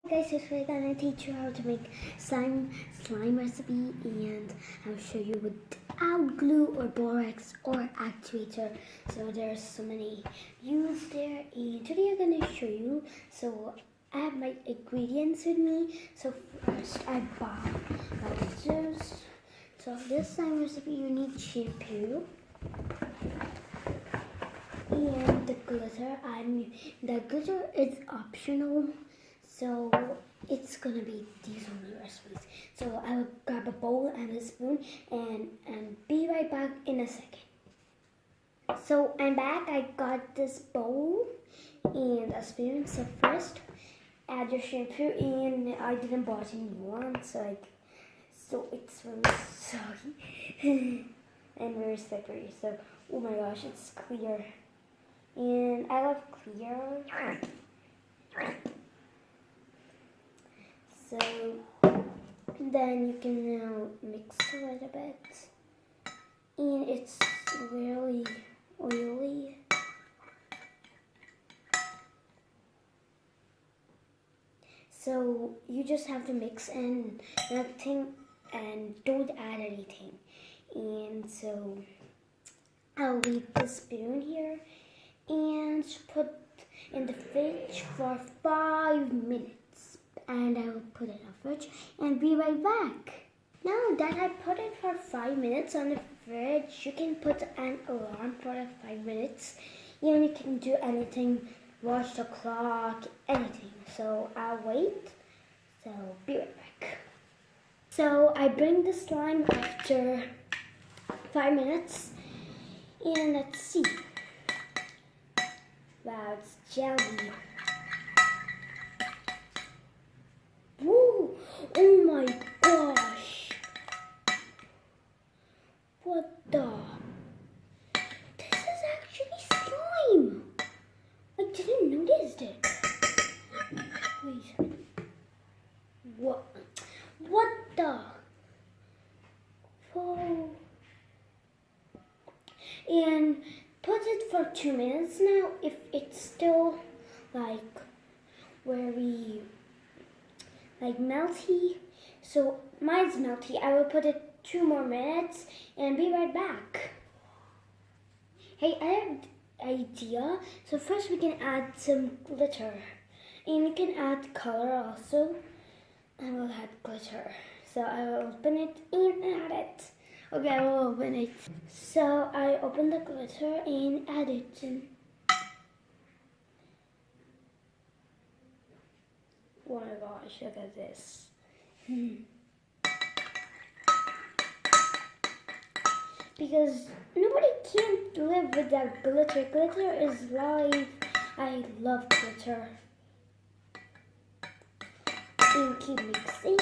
Guys, today I'm going to teach you how to make slime recipe, and I'll show you without glue or borax or actuator. So there's so many used there, and today I'm going to show you. So I have my ingredients with me. So first I bought this. So for this slime recipe you need shampoo and the glitter. The glitter is optional. So it's gonna be these only recipes. So I will grab a bowl and a spoon and be right back in a second. So I'm back. I got this bowl and a spoon. So first add your shampoo, and I didn't buy any one, so it's really soggy and very slippery. So oh my gosh, it's clear, and I love clear. So then you can now mix a little bit, and it's really oily. So you just have to mix and nothing, and don't add anything. And so I'll leave the spoon here and put in the fridge for 5 minutes. And I will put it in the fridge and be right back. Now that I put it for 5 minutes on the fridge, you can put an alarm for the 5 minutes. You can do anything, watch the clock, anything. So I'll wait. So be right back. So I bring the slime after 5 minutes, and let's see. Wow, it's jelly. Woo! Oh my gosh! What the? This is actually slime! I didn't notice it. Wait. What? What the? Whoa. And put it for 2 minutes now. If it's still very melty, so mine's melty, I will put it 2 more minutes and be right back. Hey, I have an idea. So first we can add some glitter, and you can add color also. I will add glitter. So I will open it and add it. Okay, I will open it. So I open the glitter and add it in. Oh my gosh, look at this. Because nobody can't live without glitter. Glitter is life. I love glitter. And keep mixing.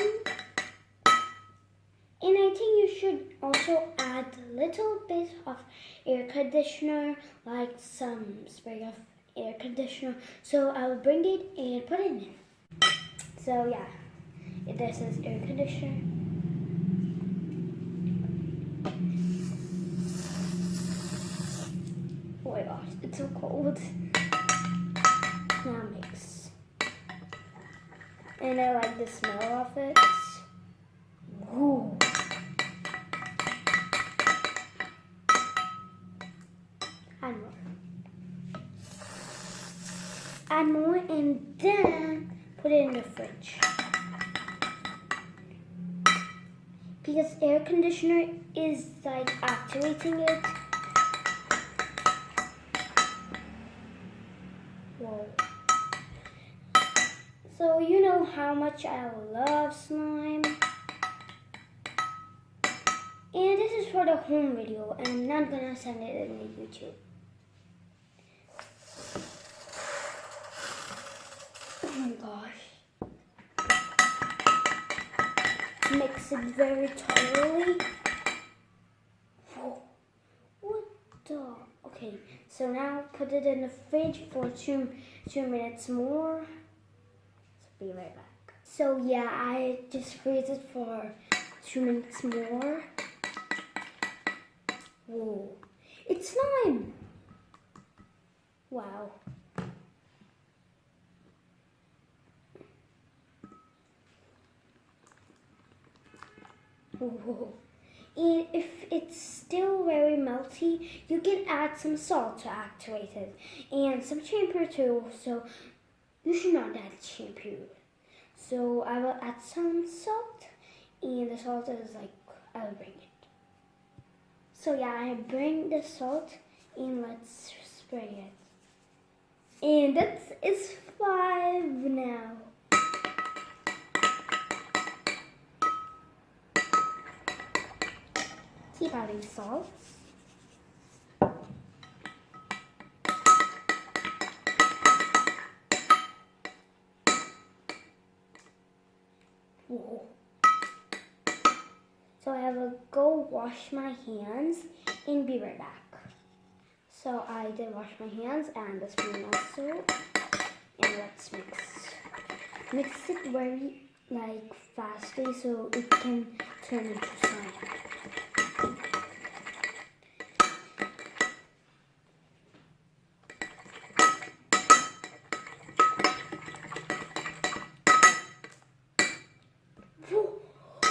And I think you should also add a little bit of air conditioner, like some spray of air conditioner. So I will bring it and put it in. So yeah, this is air conditioner. Oh my gosh, it's so cold. Now mix. And I like the smell of it. Ooh. Add more. Add more, and then put it in the fridge. Because air conditioner is activating it. Whoa. So you know how much I love slime. And this is for the home video, and I'm not gonna send it in YouTube. Oh my gosh. Mix it very thoroughly. Whoa. What the? Okay, so now put it in the fridge for two minutes more. So be right back. So yeah, I just freeze it for 2 minutes more. Whoa, it's slime! Wow. Whoa. And if it's still very melty, you can add some salt to activate it. And some shampoo too, so you should not add shampoo. So I will add some salt, and the salt is like, I will bring it. So yeah, I bring the salt, and let's spray it. And it's 5 now. Keep adding salt. Whoa. So I have to go wash my hands and be right back. So I did wash my hands and the spoon also. And let's mix. Mix it very fastly so it can turn into slime.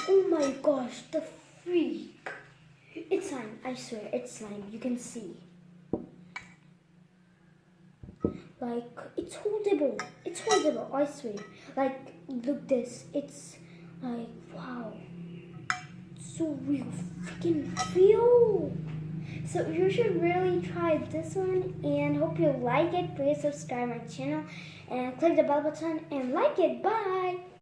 Oh my gosh, the freak. It's slime, I swear, it's slime. You can see. It's holdable. It's holdable, I swear. Look this. It's wow. It's so real. Freaking real. So you should really try this one and hope you like it. Please subscribe my channel and click the bell button and like it. Bye.